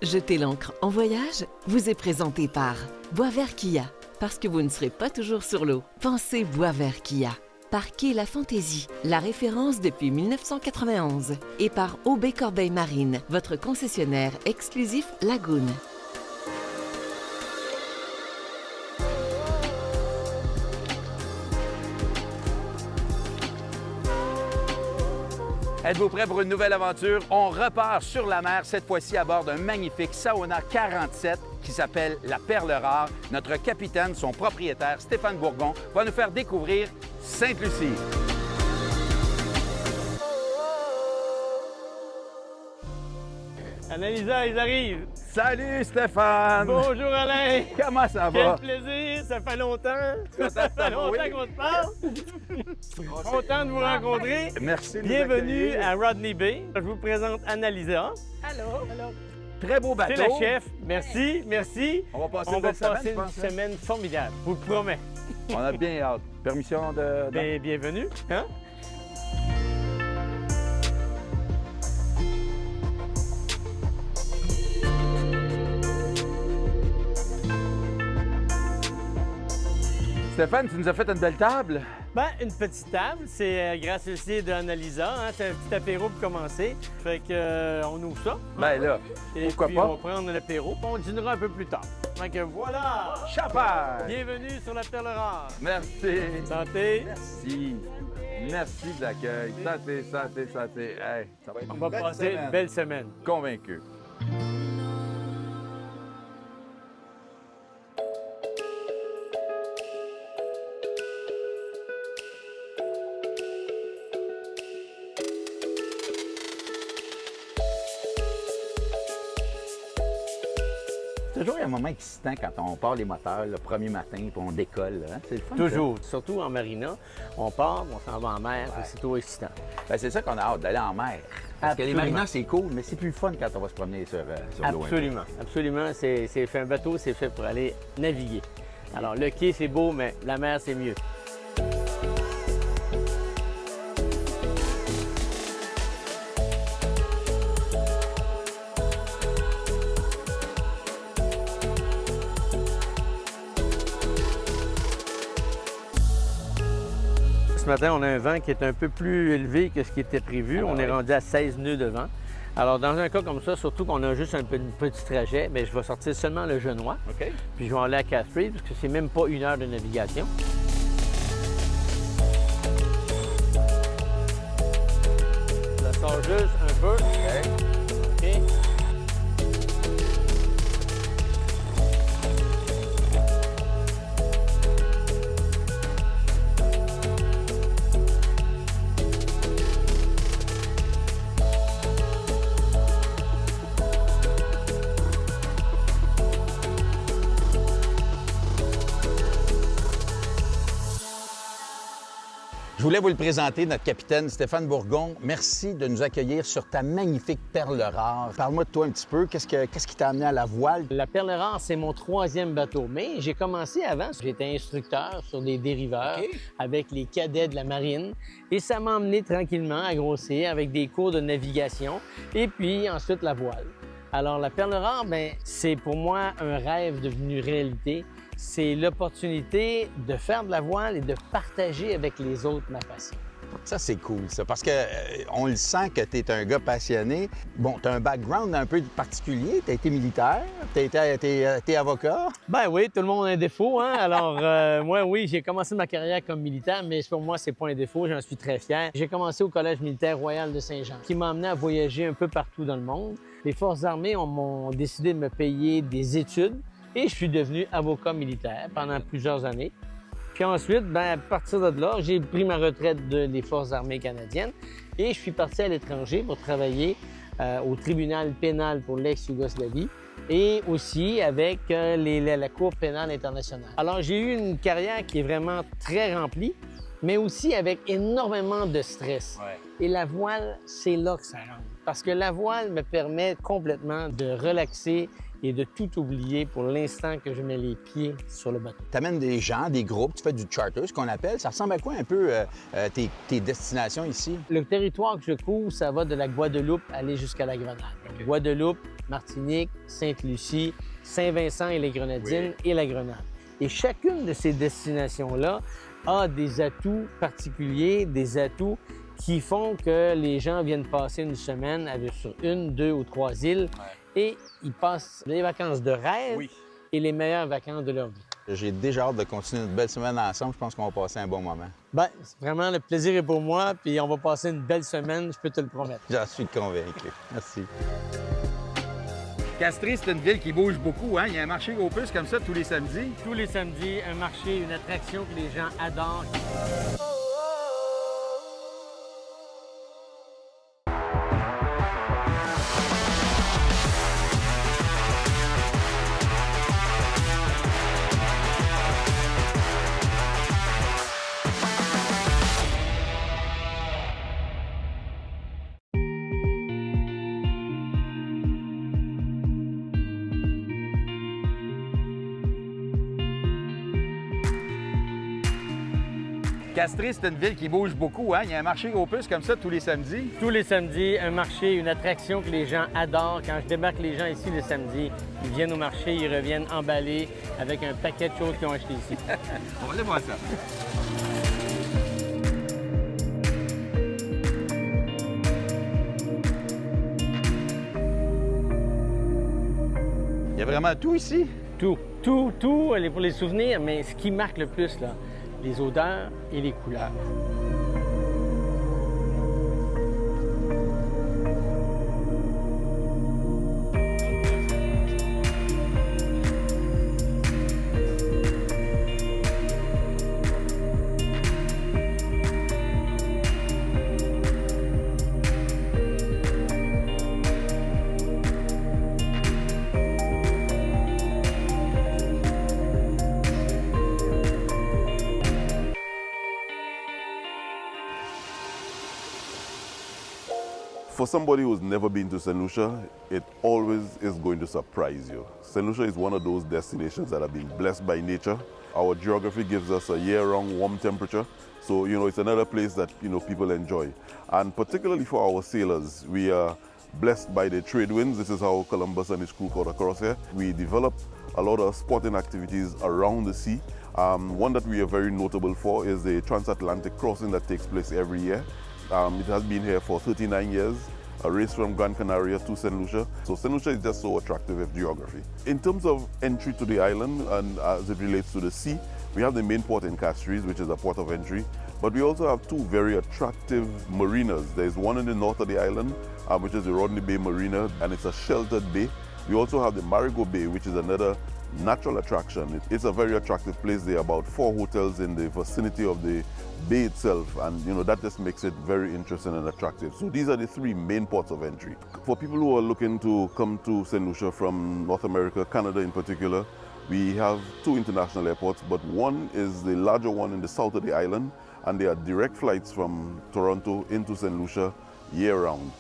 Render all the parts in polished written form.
Jetez l'encre en voyage vous est présenté par Boisvert Kia. Parce que vous ne serez pas toujours sur l'eau, pensez Boisvert Kia. Par Quai La Fantaisie, la référence depuis 1991. Et par OB Corbeil Marine, votre concessionnaire exclusif Lagoon. Êtes-vous prêts pour une nouvelle aventure? On repart sur la mer, cette fois-ci à bord d'un magnifique Saona 47 qui s'appelle la Perle Rare. Notre capitaine, son propriétaire, Stéphane Bourgon, va nous faire découvrir Sainte-Lucie. Annalisa, ils arrivent! Salut Stéphane! Bonjour Alain! Comment ça va? Quel plaisir! Ça fait longtemps! Ça fait longtemps qu'on se parle! Content de vous rencontrer! Merci de nous Bienvenue accueillir. à Rodney Bay. Je vous présente Annalisa. Allô? Très beau bateau. C'est la chef. Merci, merci. On va passer On une va belle semaine, passer je pense, une hein? semaine formidable. Je vous le promets. On a bien hâte. Permission de... Bienvenue. Hein? Stéphane, tu nous as fait une belle table? Ben, une petite table, c'est grâce aussi d'Annalisa. Hein? C'est un petit apéro pour commencer. Fait que on ouvre ça. Ben là, Et pourquoi puis, pas? on va prendre l'apéro. On dînera un peu plus tard. Fait que voilà! Champagne! Bienvenue sur la Perle Rare. Merci. Santé. Merci. Merci de l'accueil. Santé. Hey, ça va être On une va belle passer semaine. une belle semaine. Convaincu. Toujours un moment excitant quand on part les moteurs le premier matin et on décolle. Hein? C'est le fun. Toujours. Surtout en marina. On part, on s'en va en mer. C'est toujours excitant. Ça. Ben, c'est ça qu'on a hâte, d'aller en mer. Parce que les Absolument. marinas, c'est cool, mais c'est plus fun quand on va se promener sur l'eau. Absolument. Absolument. C'est fait un bateau, c'est fait pour aller naviguer. Alors, le quai, c'est beau, mais la mer, c'est mieux. Ce matin, on a un vent qui est un peu plus élevé que ce qui était prévu. Ah ben on est oui. rendu à 16 nœuds de vent. Alors, dans un cas comme ça, surtout qu'on a juste un petit trajet, bien, je vais sortir seulement le Genois, OK. puis je vais aller à Catherine, parce que c'est même pas 1 heure de navigation. Ça sort juste un peu. OK. Je voulais vous le présenter, notre capitaine Stéphane Bourgon. Merci de nous accueillir sur ta magnifique Perle Rare. Parle-moi de toi un petit peu. Qu'est-ce qui t'a amené à la voile? La Perle Rare, c'est mon 3e bateau. Mais j'ai commencé avant. J'étais instructeur sur des dériveurs OK. avec les cadets de la marine. Et ça m'a emmené tranquillement à grossir avec des cours de navigation et puis ensuite la voile. Alors, la Perle Rare, bien, c'est pour moi un rêve devenu réalité. C'est l'opportunité de faire de la voile et de partager avec les autres ma passion. Ça, c'est cool, ça, parce que on le sent que tu es un gars passionné. Bon, tu as un background un peu particulier. Tu as été militaire, tu as été avocat. Ben oui, tout le monde a un défaut, hein? Alors, moi, oui, j'ai commencé ma carrière comme militaire, mais pour moi, c'est pas un défaut, j'en suis très fier. J'ai commencé au Collège militaire royal de Saint-Jean, qui m'a amené à voyager un peu partout dans le monde. Les Forces armées m'ont décidé de me payer des études et je suis devenu avocat militaire pendant plusieurs années. Puis ensuite, ben, à partir de là, j'ai pris ma retraite des Forces armées canadiennes et je suis parti à l'étranger pour travailler au tribunal pénal pour l'ex-Yougoslavie et aussi avec la Cour pénale internationale. Alors, j'ai eu une carrière qui est vraiment très remplie, mais aussi avec énormément de stress. Ouais. Et la voile, c'est là que ça rentre. Parce que la voile me permet complètement de relaxer et de tout oublier pour l'instant que je mets les pieds sur le bateau. Tu amènes des gens, des groupes, tu fais du charter, ce qu'on appelle. Ça ressemble à quoi un peu tes destinations ici? Le territoire que je couvre, ça va de la Guadeloupe aller jusqu'à la Grenade. Donc, Guadeloupe, Martinique, Sainte-Lucie, Saint-Vincent et les Grenadines et la Grenade. Et chacune de ces destinations-là a des atouts particuliers, des atouts qui font que les gens viennent passer une semaine sur une, deux ou trois îles et ils passent les vacances de rêve et les meilleures vacances de leur vie. J'ai déjà hâte de continuer une belle semaine ensemble. Je pense qu'on va passer un bon moment. Bien, vraiment, le plaisir est pour moi, puis on va passer une belle semaine, je peux te le promettre. J'en suis convaincu. Merci. Castries, c'est une ville qui bouge beaucoup, hein? Il y a un marché aux puces comme ça tous les samedis. Tous les samedis, un marché, une attraction que les gens adorent. Castries, c'est une ville qui bouge beaucoup, hein? Il y a un marché aux puces comme ça tous les samedis. Tous les samedis, un marché, une attraction que les gens adorent. Quand je débarque les gens ici le samedi, ils viennent au marché, ils reviennent emballés avec un paquet de choses qu'ils ont achetées ici. On va aller voir ça. Il y a vraiment tout ici? Tout, pour les souvenirs, mais ce qui marque le plus, là, les odeurs et les couleurs. For somebody who's never been to St. Lucia, it always is going to surprise you. St. Lucia is one of those destinations that have been blessed by nature. Our geography gives us a year-round warm temperature, so it's another place that people enjoy. And particularly for our sailors, we are blessed by the trade winds. This is how Columbus and his crew got across here. We develop a lot of sporting activities around the sea. One that we are very notable for is the transatlantic crossing that takes place every year. It has been here for 39 years, a race from Gran Canaria to St. Lucia. So St. Lucia is just so attractive with geography. In terms of entry to the island and as it relates to the sea, we have the main port in Castries, which is a port of entry, but we also have two very attractive marinas. There's one in the north of the island, which is the Rodney Bay Marina, and it's a sheltered bay. We also have the Marigot Bay, which is another natural attraction. It's a very attractive place. There are about 4 hotels in the vicinity of the bay itself, and that just makes it very interesting and attractive. So these are the 3 main ports of entry. For people who are looking to come to St. Lucia from North America, Canada in particular, we have 2 international airports, but one is the larger one in the south of the island, and there are direct flights from Toronto into St. Lucia year-round.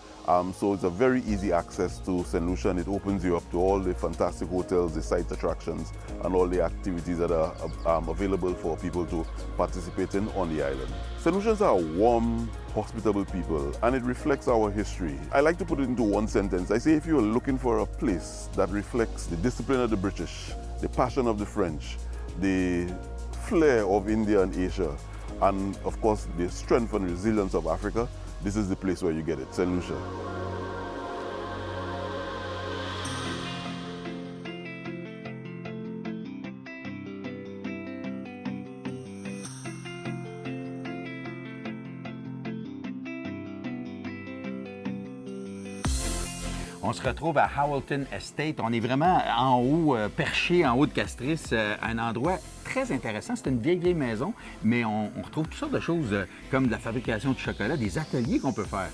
So it's a very easy access to St. Lucia, and it opens you up to all the fantastic hotels, the site attractions, and all the activities that are available for people to participate in on the island. St. Lucians are warm, hospitable people, and it reflects our history. I like to put it into one sentence. I say if you are looking for a place that reflects the discipline of the British, the passion of the French, the flair of India and Asia, and of course the strength and resilience of Africa, this is the place where you get it, St. Lucia. On se retrouve à Howelton Estate. On est vraiment en haut, perché en haut de Castries, un endroit très intéressant. C'est une vieille maison, mais on retrouve toutes sortes de choses comme de la fabrication de chocolat, des ateliers qu'on peut faire.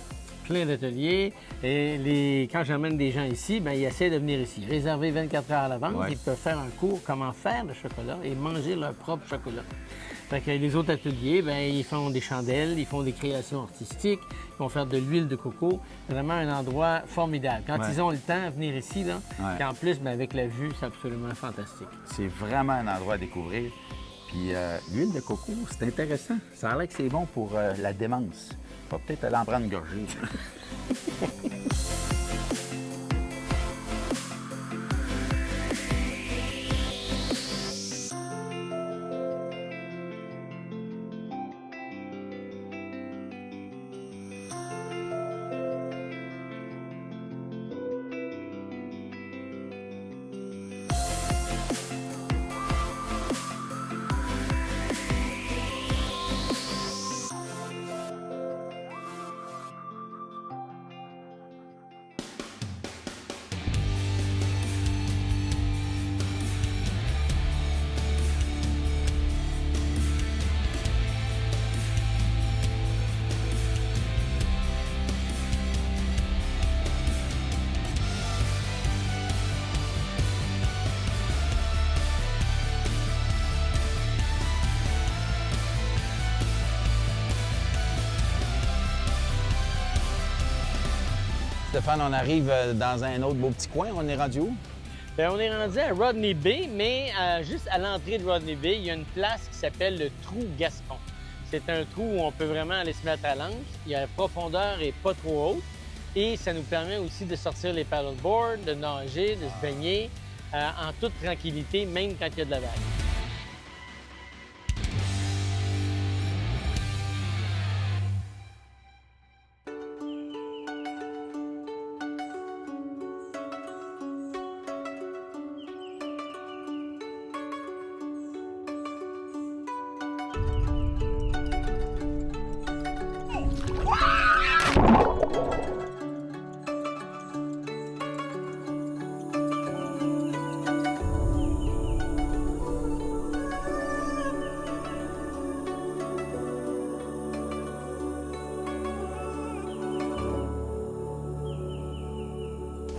Plein d'ateliers. Et quand j'emmène des gens ici, ils essaient de venir ici. Réserver 24 heures à l'avance, ils peuvent faire un cours comment faire le chocolat et manger leur propre chocolat. Fait que les autres ateliers, ils font des chandelles, ils font des créations artistiques, ils vont faire de l'huile de coco. Vraiment un endroit formidable. Quand ils ont le temps à venir ici, là, puis en plus, avec la vue, c'est absolument fantastique. C'est vraiment un endroit à découvrir. Puis l'huile de coco, c'est intéressant. Ça a l'air que c'est bon pour la démence. On va peut-être aller en prendre une gorgée. Stéphane, on arrive dans un autre beau petit coin. On est rendu où? Bien, on est rendu à Rodney Bay, mais juste à l'entrée de Rodney Bay, il y a une place qui s'appelle le Trou Gascon. C'est un trou où on peut vraiment aller se mettre à l'angle. La profondeur est pas trop haute et ça nous permet aussi de sortir les paddleboards, de nager, de se baigner en toute tranquillité, même quand il y a de la vague.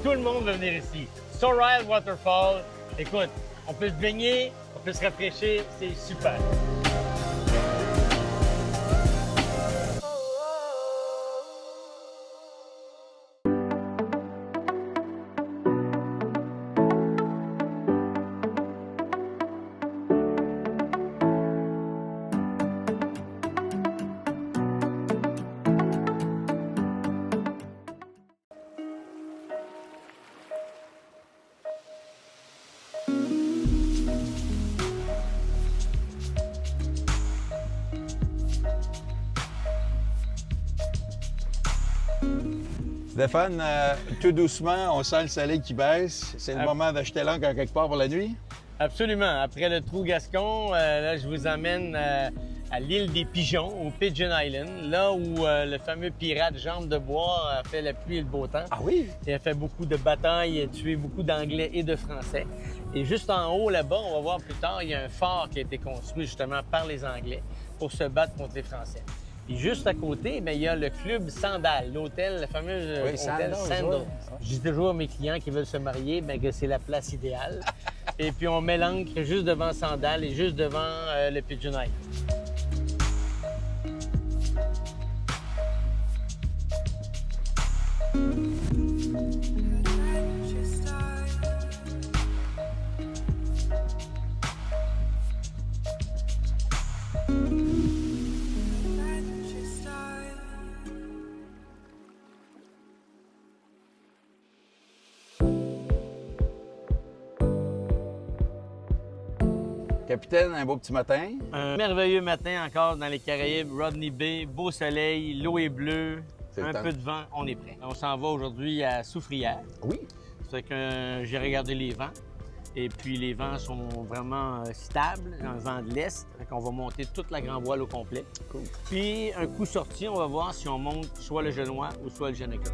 Tout le monde veut venir ici. Sorrel Waterfall. Écoute, on peut se baigner, on peut se rafraîchir, c'est super. Stéphane, tout doucement, on sent le soleil qui baisse. C'est le moment d'acheter l'ancre quelque part pour la nuit? Absolument. Après le Trou Gascon, là, je vous emmène à l'île des Pigeons, au Pigeon Island, là où le fameux pirate Jambe de Bois a fait la pluie et le beau temps. Ah oui? Il a fait beaucoup de batailles, il a tué beaucoup d'Anglais et de Français. Et juste en haut, là-bas, on va voir plus tard, il y a un fort qui a été construit justement par les Anglais pour se battre contre les Français. Puis juste à côté, bien, il y a le club Sandal, l'hôtel, le fameux hôtel Sandal. Je dis toujours à mes clients qui veulent se marier bien, que c'est la place idéale. Et puis on met l'ancre juste devant Sandal et juste devant le Pigeon Island. Capitaine, un beau petit matin. Un merveilleux matin encore dans les Caraïbes, Rodney Bay, beau soleil, l'eau est bleue, un peu de vent, on est prêt. On s'en va aujourd'hui à Soufrière. Oui. C'est que j'ai regardé les vents et puis les vents sont vraiment stables, un vent de l'est. On va monter toute la grand voile au complet. Cool. Puis un coup sorti, on va voir si on monte soit le Genois ou soit le Geneca.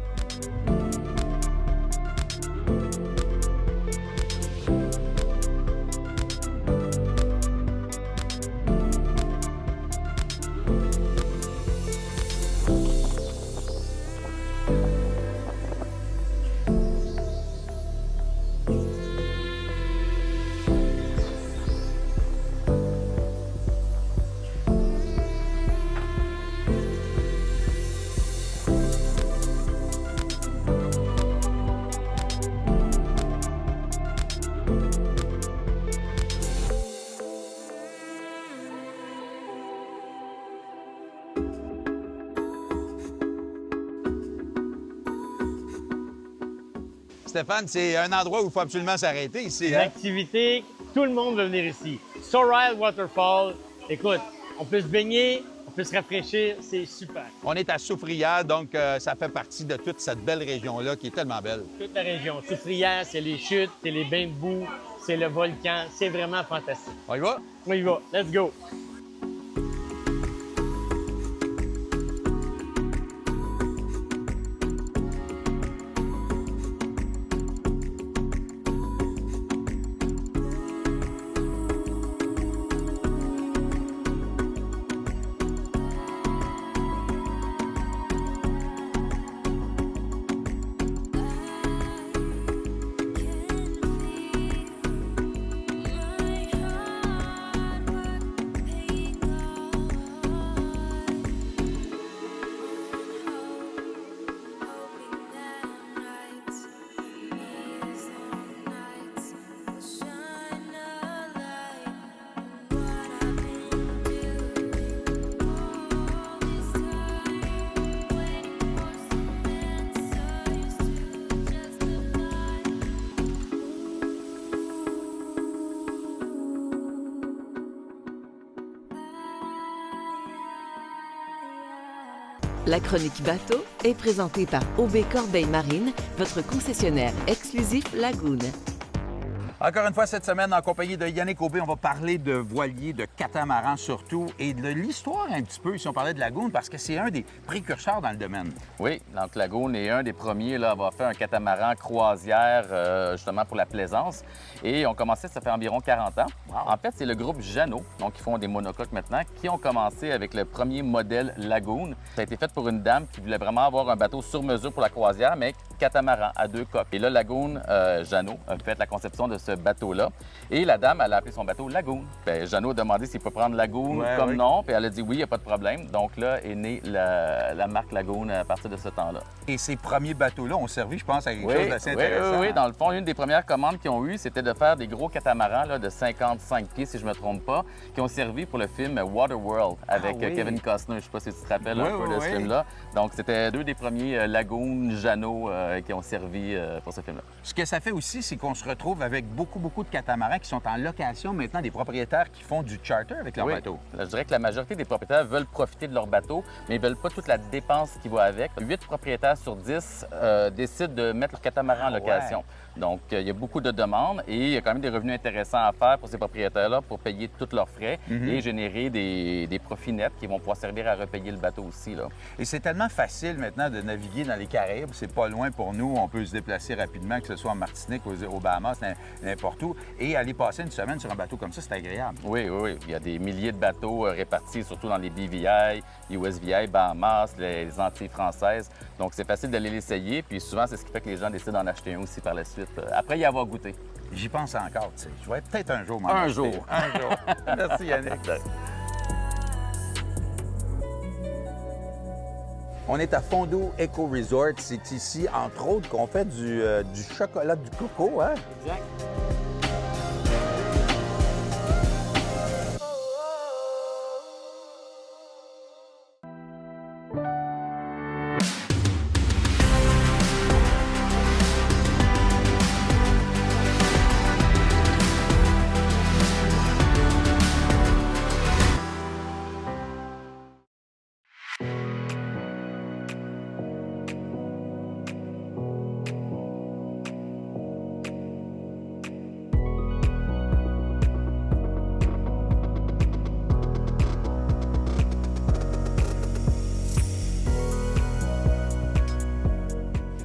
Stéphane, c'est un endroit où il faut absolument s'arrêter ici. Hein? L'activité, tout le monde veut venir ici. Sorrel Waterfall, écoute, on peut se baigner, on peut se rafraîchir, c'est super. On est à Soufrière, donc ça fait partie de toute cette belle région-là qui est tellement belle. Toute la région. Soufrière, c'est les chutes, c'est les bains de boue, c'est le volcan, c'est vraiment fantastique. On y va? On y va, let's go! La chronique bateau est présentée par OB Corbeil Marine, votre concessionnaire exclusif Lagoon. Encore une fois, cette semaine, en compagnie de Yannick Aubé, on va parler de voiliers, de catamarans surtout, et de l'histoire un petit peu, si on parlait de Lagoon, parce que c'est un des précurseurs dans le domaine. Oui, donc Lagoon est un des premiers là, à avoir fait un catamaran croisière justement pour la plaisance. Et on commençait, ça fait environ 40 ans. Wow. En fait, c'est le groupe Jeannot, donc qui font des monocoques maintenant, qui ont commencé avec le premier modèle Lagoon. Ça a été fait pour une dame qui voulait vraiment avoir un bateau sur mesure pour la croisière, mais catamaran à 2 coques. Et là, Lagoon Jeannot a fait la conception de ce bateau-là. Et la dame, elle a appelé son bateau Lagoon. Bien, Jeannot a demandé s'il peut prendre Lagoon comme nom, puis elle a dit oui, il n'y a pas de problème. Donc là est née la marque Lagoon à partir de ce temps-là. Et ces premiers bateaux-là ont servi, je pense, à quelque chose d'assez intéressant. Oui, dans le fond, une des premières commandes qu'ils ont eues, c'était de faire des gros catamarans là, de 55 pieds, si je ne me trompe pas, qui ont servi pour le film Waterworld avec Kevin Costner. Je ne sais pas si tu te rappelles un peu de ce film-là. Donc, c'était 2 des premiers Lagoon Jeannot qui ont servi pour ce film-là. Ce que ça fait aussi, c'est qu'on se retrouve avec beaucoup de catamarans qui sont en location maintenant, des propriétaires qui font du charter avec leur bateau. Je dirais que la majorité des propriétaires veulent profiter de leur bateau, mais ils ne veulent pas toute la dépense qui va avec. 8 propriétaires sur 10 décident de mettre leur catamaran en location. Donc, il y a beaucoup de demandes et il y a quand même des revenus intéressants à faire pour ces propriétaires-là pour payer tous leurs frais et générer des profits nets qui vont pouvoir servir à repayer le bateau aussi. Là. Et c'est tellement facile maintenant de naviguer dans les Caraïbes. C'est pas loin pour nous. On peut se déplacer rapidement, que ce soit en Martinique, aux Bahamas, n'importe où. Et aller passer une semaine sur un bateau comme ça, c'est agréable. Oui. Il y a des milliers de bateaux répartis, surtout dans les BVI, USVI, Bahamas, les Antilles françaises. Donc, c'est facile d'aller l'essayer. Puis souvent, c'est ce qui fait que les gens décident d'en acheter un aussi par la suite, après y avoir goûté. J'y pense encore, tu sais. Je vais peut-être un jour m'en Un acheter. jour. Un jour. Merci, Yannick. On est à Fondou Eco Resort. C'est ici, entre autres, qu'on fait du chocolat du coco, hein? Exact.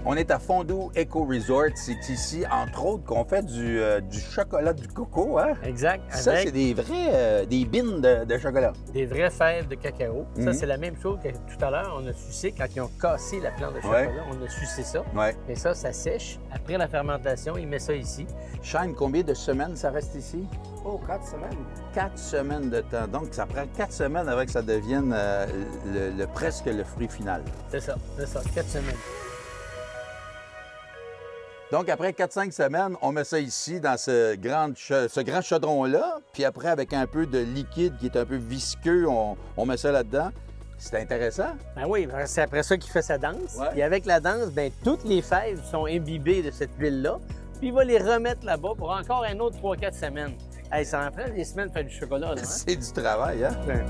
On est à Fondou Eco Resort. C'est ici, entre autres, qu'on fait du chocolat du coco, hein? Exact. Ça, Avec c'est des vrais des bines de chocolat. des vraies fèves de cacao. Ça, c'est la même chose que tout à l'heure, on a sucé quand ils ont cassé la plante de chocolat. On a sucé ça. Ouais. Et ça sèche. Après la fermentation, il met ça ici. Shine, combien de semaines ça reste ici? Oh, 4 semaines. 4 semaines de temps. Donc, ça prend 4 semaines avant que ça devienne presque le fruit final. C'est ça, 4 semaines. Donc, après 4-5 semaines, on met ça ici, dans ce grand chaudron-là. Puis après, avec un peu de liquide qui est un peu visqueux, on met ça là-dedans. C'est intéressant. Ben oui, c'est après ça qu'il fait sa danse. Ouais. Puis avec la danse, ben toutes les fèves sont imbibées de cette huile-là. Puis il va les remettre là-bas pour encore un autre 3-4 semaines. Hey, ça en prend des semaines de faire du chocolat, là, hein? C'est du travail, hein? Ben,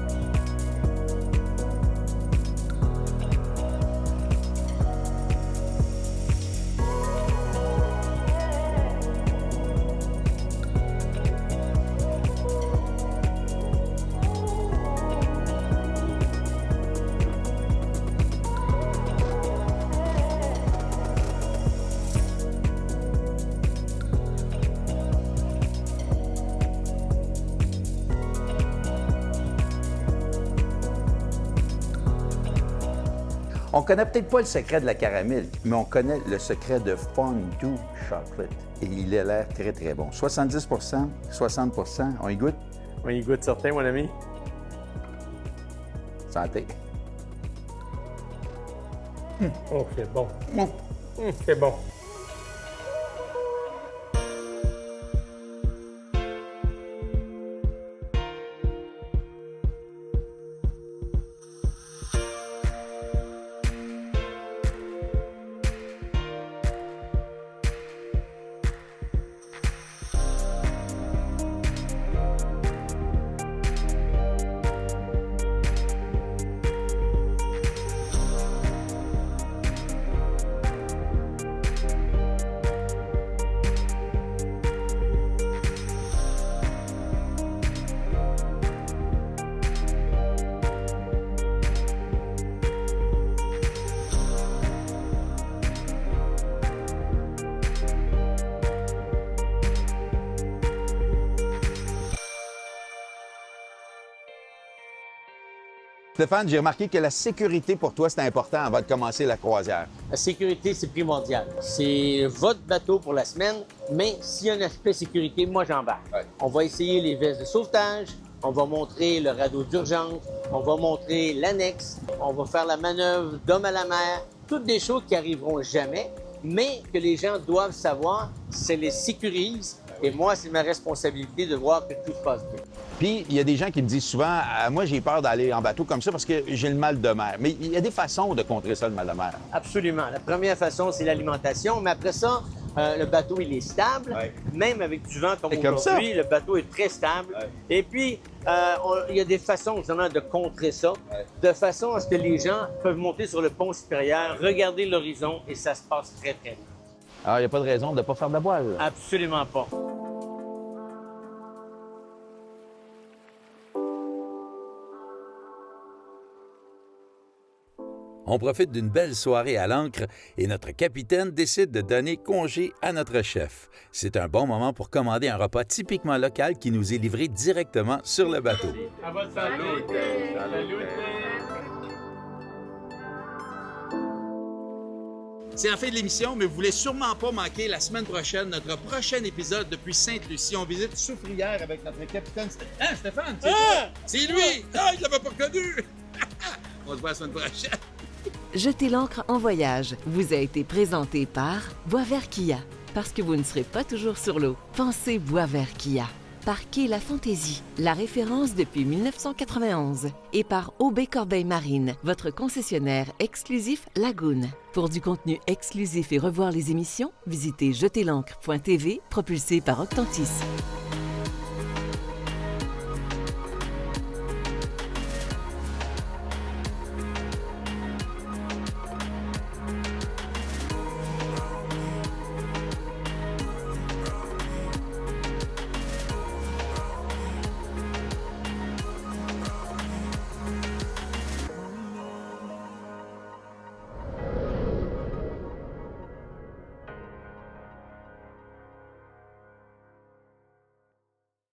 On connaît peut-être pas le secret de la caramel, mais on connaît le secret de Fondou Chocolate. Et il a l'air très, très bon. 70 60 on y goûte? on y goûte certain, mon ami. Santé. Oh, c'est bon. Mmh. C'est bon. Stéphane, j'ai remarqué que la sécurité pour toi, c'est important avant de commencer la croisière. La sécurité, c'est primordial. C'est votre bateau pour la semaine, mais s'il y a un aspect sécurité, moi, j'embarque. Ouais. On va essayer les vestes de sauvetage, on va montrer le radeau d'urgence, on va montrer l'annexe, on va faire la manœuvre d'homme à la mer, toutes des choses qui arriveront jamais, mais que les gens doivent savoir, ça les sécurise. Et moi, c'est ma responsabilité de voir que tout se passe bien. Puis, il y a des gens qui me disent souvent, moi, j'ai peur d'aller en bateau comme ça parce que j'ai le mal de mer. Mais il y a des façons de contrer ça, le mal de mer. Absolument. La première façon, c'est l'alimentation, mais après ça, le bateau, il est stable. Ouais. Même avec du vent comme C'est comme aujourd'hui, le bateau est très stable. Ouais. Et puis, il y a des façons justement de contrer ça, de façon à ce que les gens peuvent monter sur le pont supérieur, regarder l'horizon et ça se passe très, très bien. Alors, il n'y a pas de raison de ne pas faire de la voile. Absolument pas. On profite d'une belle soirée à l'ancre et notre capitaine décide de donner congé à notre chef. C'est un bon moment pour commander un repas typiquement local qui nous est livré directement sur le bateau. À votre salute. C'est la fin de l'émission, mais vous voulez sûrement pas manquer la semaine prochaine notre prochain épisode depuis Sainte-Lucie. On visite Soufrière avec notre capitaine. Hein, Stéphane? C'est lui! Ah, je l'avais pas reconnu! On se voit la semaine prochaine. Jetez l'ancre en voyage vous a été présenté par Boisvert Kia. Parce que vous ne serez pas toujours sur l'eau, pensez Boisvert Kia. Par Quai La Fantaisie, la référence depuis 1991. Et par OB Corbeil Marine, votre concessionnaire exclusif Lagoon. Pour du contenu exclusif et revoir les émissions, visitez jetezlancre.tv, propulsé par Octantis.